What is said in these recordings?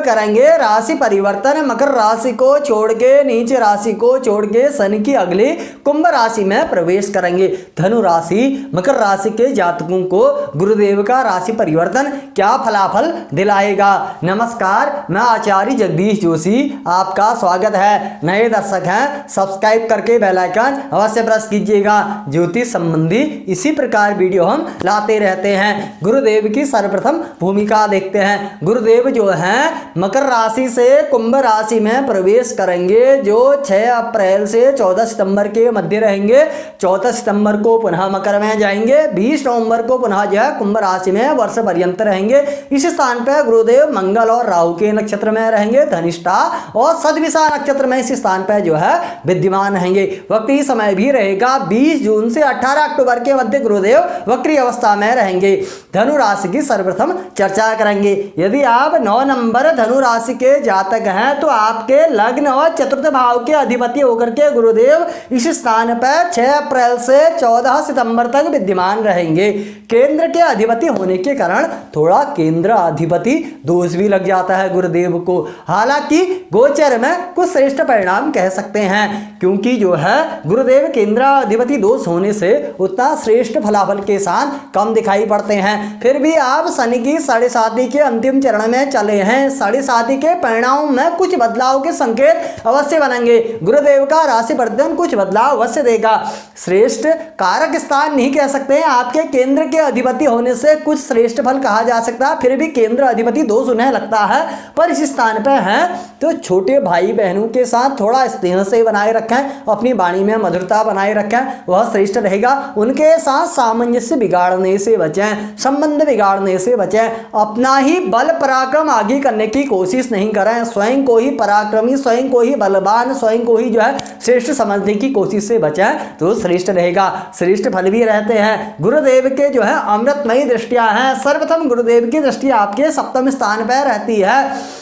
करेंगे राशि परिवर्तन। मकर राशि को छोड़ के, नीचे राशि को छोड़ के शनि की अगली कुंभ राशि में प्रवेश करेंगे। धनु राशि, मकर राशि के जातकों को गुरुदेव का राशि परिवर्तन क्या फलाफल दिलाएगा। नमस्कार, मैं आचार्य जगदीश जोशी, आपका स्वागत है। नए दर्शक हैं, सब्सक्राइब करके बेल आइकन अवश्य प्रेस कीजिएगा। ज्योतिष संबंधी इसी प्रकार वीडियो हम लाते रहते हैं। गुरुदेव की सर्वप्रथम भूमिका देखते हैं। गुरुदेव जो है मकर राशि से कुंभ राशि में प्रवेश करेंगे, जो 6 अप्रैल से 14 सितंबर के मध्य रहेंगे। 14 सितंबर को पुनः मकर में जाएंगे, 20 नवंबर को पुनः जो है कुंभ राशि में वर्ष पर्यंत रहेंगे। इस स्थान पर गुरुदेव मंगल और राहु के नक्षत्र में रहेंगे। धनिष्ठा और सदविषा नक्षत्र में इस स्थान पर जो है विद्यमान रहेंगे। वक्री समय भी रहेगा, 20 जून से 18 अक्टूबर के मध्य गुरुदेव वक्री अवस्था में रहेंगे। धनु राशि की सर्वप्रथम चर्चा करेंगे। यदि आप 9 नंबर धनु राशि के जातक हैं तो आपके लग्न और चतुर्थ भाव के अधिपति होकर के गुरुदेव इस स्थान पर 6 अप्रैल से 14 सितंबर तक विद्यमान रहेंगे। केंद्र के अधिपति होने के कारण थोड़ा केंद्र अधिपति दोष भी लग जाता है गुरुदेव को। हालांकि गोचर में कुछ श्रेष्ठ परिणाम कह सकते हैं, क्योंकि जो है गुरुदेव केंद्र अधिपति दोष होने से उतना श्रेष्ठ फलाफल के साथ कम दिखाई पड़ते हैं। फिर भी आप शनि की 7.5 के अंतिम चरण में चले हैं। 7.5 के परिणाम में कुछ बदलाव के संकेत अवश्य बनेंगे। गुरुदेव का राशि परिवर्तन कुछ बदलाव अवश्य देगा। श्रेष्ठ कारक स्थान नहीं कह सकते हैं, आपके केंद्र के अधिपति होने से कुछ श्रेष्ठ फल कहा जा सकता है। फिर भी केंद्र अधिपति दोष उन्हें लगता है, पर इस स्थान पर है तो छोटे भाई बहनों के साथ थोड़ा स्नेह से बनाए रखें, अपनी वाणी में मधुरता बनाए रखें, वह श्रेष्ठ रहेगा। उनके साथ सामंजस्य बिगाड़ने से बचें, संबंध बिगाड़ने से बचें। अपना ही बल पराक्रम आगे करने की कोशिश नहीं करें। स्वयं को ही पराक्रमी, स्वयं को ही बलवान, स्वयं को ही जो है श्रेष्ठ समझने की कोशिश से बचें तो श्रेष्ठ रहेगा। श्रेष्ठ फल भी रहते हैं। गुरुदेव के जो है अमृतमयी दृष्टियां हैं। सर्वप्रथम गुरुदेव की दृष्टि आपके सप्तम स्थान पर रहती है।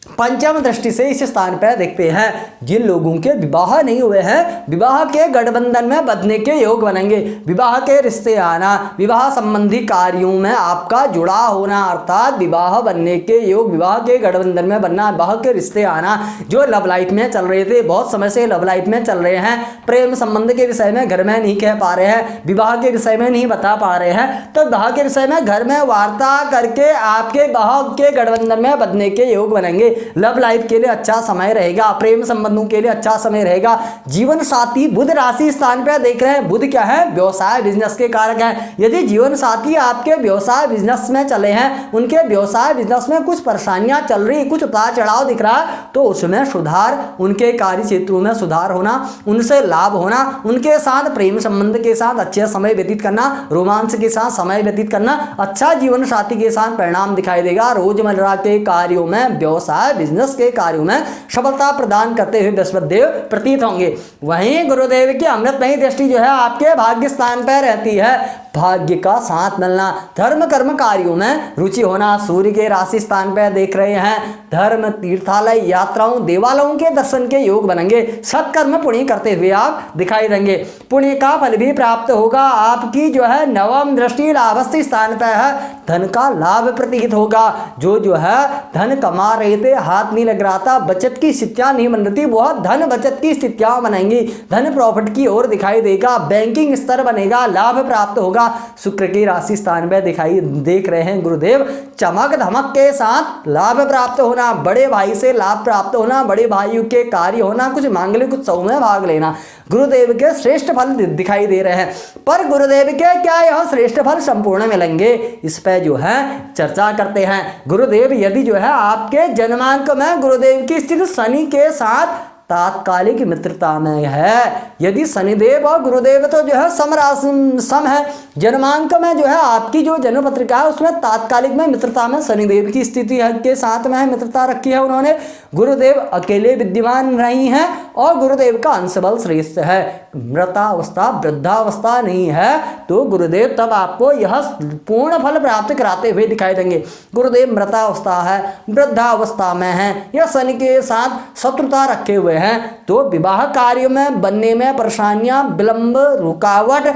पंचम दृष्टि से इस स्थान पर देखते हैं। जिन लोगों के विवाह नहीं हुए हैं, विवाह के गठबंधन में बंधने के योग बनेंगे। विवाह के रिश्ते आना, विवाह संबंधी कार्यों में आपका जुड़ा होना, अर्थात विवाह बनने के योग, विवाह के गठबंधन में बनना, विवाह के रिश्ते आना। जो लव लाइफ में चल रहे थे, बहुत समय से लव लाइफ में चल रहे हैं, प्रेम संबंध के विषय में घर में नहीं कह पा रहे हैं, विवाह के विषय में नहीं बता पा रहे हैं, तो विवाह के विषय में घर में वार्ता करके आपके विवाह के गठबंधन में बंधने के योग बनेंगे। लव लाइफ के लिए अच्छा समय रहेगा, प्रेम संबंधों के लिए अच्छा समय रहेगा। जीवन साथी बुध राशि स्थान पर देख रहे हैं। बुध क्या है? व्यवसाय बिजनेस के कारक हैं। यदि जीवन साथी आपके व्यवसाय बिजनेस में चले हैं, उनके व्यवसाय बिजनेस में कुछ परेशानियां चल रही, कुछ उतार चढ़ाव दिख रहा है, तो उसमें सुधार, उनके कार्य क्षेत्रों में सुधार होना, उनसे लाभ होना, उनके साथ प्रेम संबंध के साथ अच्छे समय व्यतीत करना, रोमांस के साथ समय व्यतीत करना, अच्छा जीवन साथी के साथ परिणाम दिखाई देगा। रोजमर्रा के कार्यों में, व्यवसाय बिजनेस के कार्यों में सफलता प्रदान करते हुए बृहस्पतिदेव प्रतीत होंगे। वहीं गुरुदेव की अमृतमयी दृष्टि जो है आपके भाग्य स्थान पर रहती है। भाग्य का साथ मिलना, धर्म कर्म कार्यों में रुचि होना, सूर्य के राशि स्थान पर देख रहे हैं। धर्म, तीर्थालय, यात्राओं, देवालयों के दर्शन के योग बनेंगे। सत्कर्म पुण्य करते हुए आप दिखाई देंगे। पुण्य का फल भी प्राप्त होगा। आपकी जो है नवम दृष्टि लाभस्थ स्थान पर है। धन का लाभ प्रतीत होगा। जो है धन कमा रहे थे, हाथ नहीं लग रहा था, बचत की स्थितियां नहीं बन रही थी, वह धन बचत की स्थितियां बनेंगी। धन प्रॉफिट की ओर दिखाई देगा। बैंकिंग स्तर बनेगा, लाभ प्राप्त होगा। शुक्र की राशि स्थान में दिखाई देख रहे हैं गुरुदेव। चमक धमक के साथ लाभ प्राप्त होना, बड़े भाई से लाभ प्राप्त होना, बड़े भाइयों के कार्य होना, कुछ मांगलिक उत्सव में भाग लेना, गुरुदेव के श्रेष्ठ फल दिखाई दे रहे हैं। पर गुरुदेव के क्या यह श्रेष्ठ फल संपूर्ण मिलेंगे, इस पर जो है चर्चा करते हैं। गुरुदेव यदि जो है आपके जन्मांक में गुरुदेव की स्थिति शनि के साथ तात्कालिक मित्रता में है। यदि शनिदेव और गुरुदेव तो जो है सम है, जन्मांक में जो है आपकी जो जन्म पत्रिका है उसमें तात्कालिक में मित्रता में शनिदेव की स्थिति के साथ में मित्रता रखी है उन्होंने। गुरुदेव अकेले विद्यमान रही हैं और गुरुदेव का अंश बल श्रेष्ठ है। मृतावस्था वृद्धावस्था नहीं है तो गुरुदेव तब आपको यह पूर्ण फल प्राप्त कराते हुए दिखाई देंगे। गुरुदेव मृतावस्था है, वृद्धावस्था में है या शनि के साथ शत्रुता रखे हुए हैं तो विवाह कार्य में बनने में परेशानियां, विलंब, रुकावट,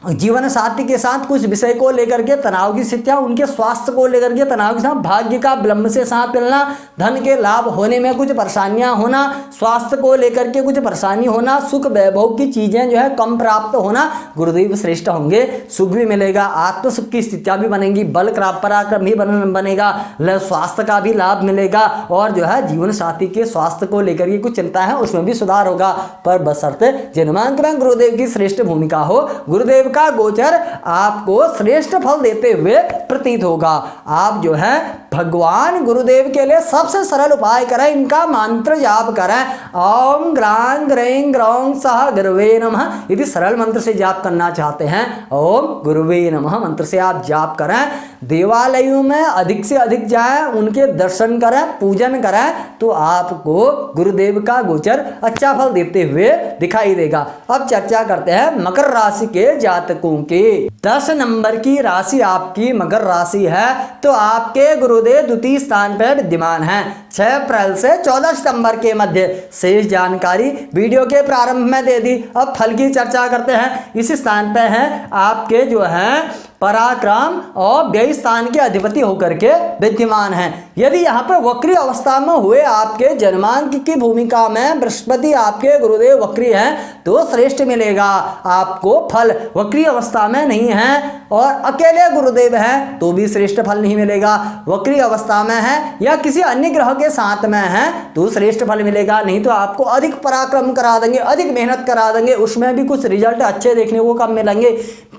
जीवन साथी के साथ कुछ विषय को लेकर के तनाव की स्थितियां, उनके स्वास्थ्य को लेकर के तनाव के साथ, भाग्य का विलंब से साथ मिलना, धन के लाभ होने में कुछ परेशानियां होना, स्वास्थ्य को लेकर के कुछ परेशानी होना, सुख वैभव की चीजें जो है कम प्राप्त होना, गुरुदेव श्रेष्ठ होंगे। सुख भी मिलेगा, आत्म सुख की स्थितियां भी बनेंगी, बल पराक्रम भी बनेगा, स्वास्थ्य का भी लाभ मिलेगा और जो है जीवन साथी के स्वास्थ्य को लेकर के कुछ चिंता है उसमें भी सुधार होगा, पर बशर्ते जन्मांक में गुरुदेव की श्रेष्ठ भूमिका हो। गुरुदेव का गोचर आपको श्रेष्ठ फल देते हुए प्रतीत होगा। आप जो है भगवान गुरुदेव के लिए सबसे सरल उपाय करें, इनका मंत्र जाप करें। ओम ग्रां ग्रैं ग्रौं सह गुरुवे नमः। यदि सरल मंत्र से जाप करना चाहते हैं ओम गुरुवे नमः मंत्र से आप जाप करें। देवालयों में अधिक से अधिक जाएं, उनके दर्शन करें, पूजन करें, तो आपको गुरुदेव का गोचर अच्छा फल देते हुए दिखाई देगा। अब चर्चा करते हैं मकर राशि के जातकों की। 10 नंबर की राशि आपकी मकर राशि है, तो आपके गुरुदेव द्वितीय स्थान पर विद्यमान हैं। 6 अप्रैल से 14 सितंबर के मध्य शेष जानकारी वीडियो के प्रारंभ में दे दी। अब फल की चर्चा करते हैं। इस स्थान पे हैं आपके जो हैं पराक्रम और व्यय स्थान के अधिपति होकर के विद्यमान हैं। यदि यहाँ पे वक्री अवस्था में हुए आपके जन्मांक की भूमिका में बृहस्पति आपके गुरुदेव वक्री हैं तो श्रेष्ठ मिलेगा आपको फल। वक्री अवस्था में नहीं है और अकेले गुरुदेव हैं तो भी श्रेष्ठ फल नहीं मिलेगा। वक्री अवस्था में है या किसी अन्य ग्रह के साथ में है तो श्रेष्ठ फल मिलेगा, नहीं तो आपको अधिक पराक्रम करा देंगे, अधिक मेहनत करा देंगे, उसमें भी कुछ रिजल्ट अच्छे देखने को कम मिलेंगे।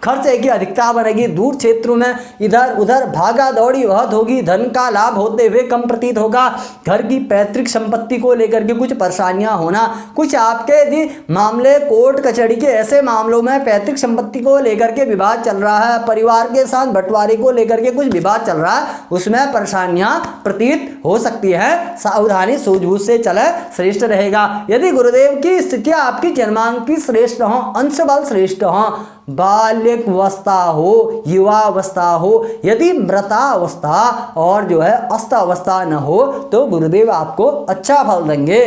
खर्चे की अधिकता बनेगी, दूर क्षेत्रों में इधर उधर भागा दौड़ी बहुत होगी, धन का लाभ होते हुए कम प्रतीत होगा। घर की पैतृक संपत्ति को लेकर के कुछ परेशानियां होना, कुछ आपके यदि मामले कोर्ट कचहरी के ऐसे मामलों में पैतृक संपत्ति को लेकर के विवाद चल रहा है, परिवार के साथ बंटवारे को लेकर के कुछ विवाद चल रहा है, उसमें परेशानियां प्रतीत हो सकती है। सावधानी सूझबूझ से चले, श्रेष्ठ रहेगा। यदि गुरुदेव की स्थितियां आपकी जन्मांक की श्रेष्ठ हो, अंश बल श्रेष्ठ हो, बाल्यावस्था हो, युवावस्था हो, यदि मृतावस्था और जो है अस्तावस्था न हो तो गुरुदेव आपको अच्छा फल देंगे।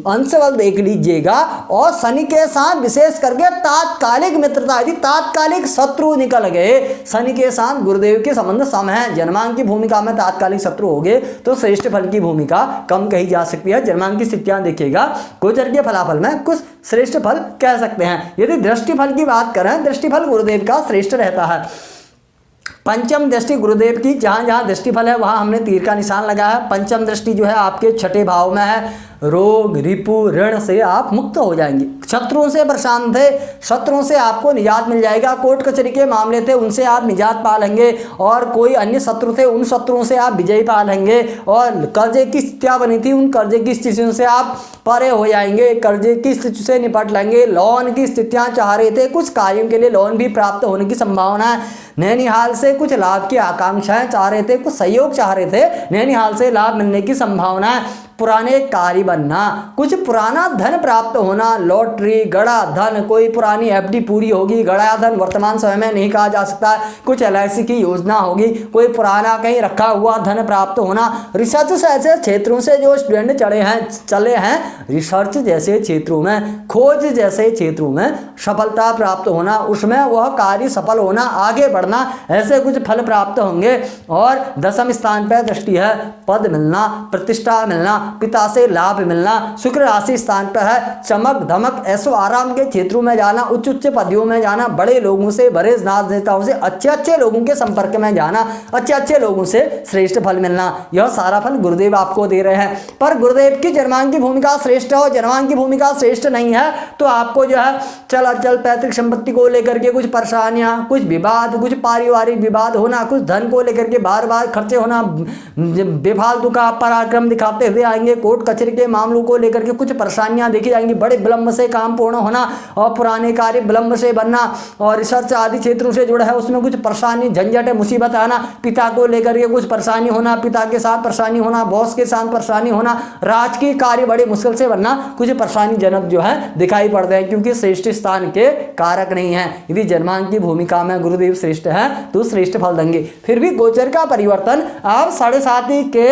अंश बल देख लीजिएगा और शनि के साथ विशेष करके तात्कालिक मित्रता, यदि तात्कालिक शत्रु निकल गए, शनि के साथ गुरुदेव के संबंध सम है, जन्मांक की भूमिका में तात्कालिक शत्रु हो गए तो श्रेष्ठ फल की भूमिका कम कही जा सकती है। जन्मांक की स्थितियां देखिएगा, गोचर के फलाफल में कुछ श्रेष्ठ फल कह सकते हैं। यदि दृष्टि फल की बात करें, दृष्टि फल गुरुदेव का श्रेष्ठ रहता है। पंचम दृष्टि गुरुदेव की, जहां जहां दृष्टि फल है वहां हमने तीर का निशान लगाया है। पंचम दृष्टि जो है आपके छठे भाव में है। रोग रिपु ऋण से आप मुक्त हो जाएंगे। शत्रुओं से परेशान थे, शत्रुओं से आपको निजात मिल जाएगा। कोर्ट कचहरी के मामले थे उनसे आप निजात पा लेंगे और कोई अन्य शत्रु थे उन शत्रुओं से आप विजय पा लेंगे। और कर्जे की स्थितियां बनी थी उन कर्जे की स्थितियों से आप परे हो जाएंगे, कर्जे की स्थिति से निपट लेंगे। लोन की स्थितियां चाह रहे थे, कुछ कार्यों के लिए लोन भी प्राप्त होने की संभावना है। नैनीहाल से कुछ लाभ की आकांक्षाएं चाह रहे थे, कुछ सहयोग चाह रहे थे, नैनीहाल से लाभ मिलने की संभावना है। पुराने कार्य बनना, कुछ पुराना धन प्राप्त होना, लॉटरी, गड़ा धन, कोई पुरानी एफडी पूरी होगी। गड़ा धन वर्तमान समय में नहीं कहा जा सकता। कुछ LIC की योजना होगी, कोई पुराना कहीं रखा हुआ धन प्राप्त होना। रिसर्च से ऐसे क्षेत्रों से जो स्टूडेंट चले हैं रिसर्च जैसे क्षेत्रों में, खोज जैसे क्षेत्रों में सफलता प्राप्त होना, उसमें वह कार्य सफल होना, आगे बढ़ना, ऐसे कुछ फल प्राप्त होंगे। और 10वें स्थान पर दृष्टि है, पद मिलना, प्रतिष्ठा मिलना, पिता से लाभ मिलना। शुक्र राशि स्थान पर है, चमक धमक ऐसो आराम के क्षेत्रों में जाना, उच्च उच्च पदों में जाना, बड़े लोगों से, बड़े राजनेताओं से, अच्छे अच्छे लोगों के संपर्क में जाना, अच्छे अच्छे लोगों से श्रेष्ठ फल मिलना, यह सारा फल गुरुदेव आपको दे रहे हैं। पर गुरुदेव की जन्मांक की भूमिका श्रेष्ठ हो, जन्मांक की भूमिका श्रेष्ठ नहीं है तो आपको जो है चल अचल पैतृक संपत्ति को लेकर के कुछ परेशानियां, कुछ विवाद, कुछ पारिवारिक विवाद होना, कुछ धन को लेकर के बार बार खर्चे होना, बेफालतू का पराक्रम दिखाते हुए आएंगे। कोर्ट कचहरी के मामलों को लेकर के कुछ परेशानियां देखी जाएंगी, बड़े विलंब से काम पूर्ण होना और पुराने कार्य विलंब से बनना। और रिसर्च आदि क्षेत्रों से जुड़ा है उसमें कुछ परेशानी, झंझट, मुसीबत आना, पिता को लेकर के कुछ परेशानी होना, पिता के साथ परेशानी होना, बॉस के साथ परेशानी होना, राजकीय कार्य बड़े मुश्किल से बनना, कुछ परेशानी जनक जो है दिखाई पड़ते हैं क्योंकि श्रेष्ठ स्थान के कारक नहीं है। यदि जन्मांक की भूमिका में गुरुदेव श्रेष्ठ है तो श्रेष्ठ फल देंगे। फिर भी गोचर का परिवर्तन आप 7.5 के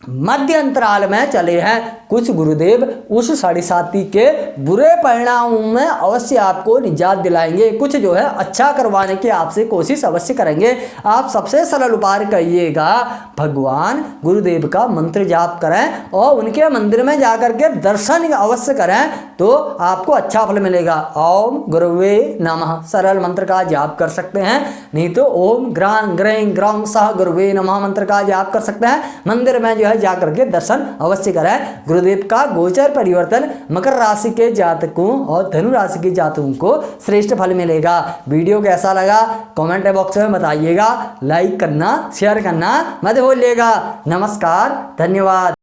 मध्य अंतराल में चले हैं कुछ गुरुदेव उस साढ़े साथी के बुरे परिणामों में अवश्य आपको निजात दिलाएंगे, कुछ जो है अच्छा करवाने की आपसे कोशिश अवश्य करेंगे। आप सबसे सरल उपाय करिएगा, भगवान गुरुदेव का मंत्र जाप करें और उनके मंदिर में जाकर के दर्शन अवश्य करें, तो आपको अच्छा फल मिलेगा। ओम गुरुवे नमः सरल मंत्र का जाप कर सकते हैं, नहीं तो ओम ग्रां ग्रें ग्रौं सह गुरुवे नमः मंत्र का जाप कर सकते हैं। मंदिर में जो है जाकर के दर्शन अवश्य करें। गुरुदेव का गोचर परिवर्तन मकर राशि के जातकों और धनु राशि के जातकों को श्रेष्ठ फल मिलेगा। वीडियो कैसा लगा कमेंट बॉक्स में बताइएगा, लाइक करना शेयर करना मत भूलिएगा। नमस्कार, धन्यवाद।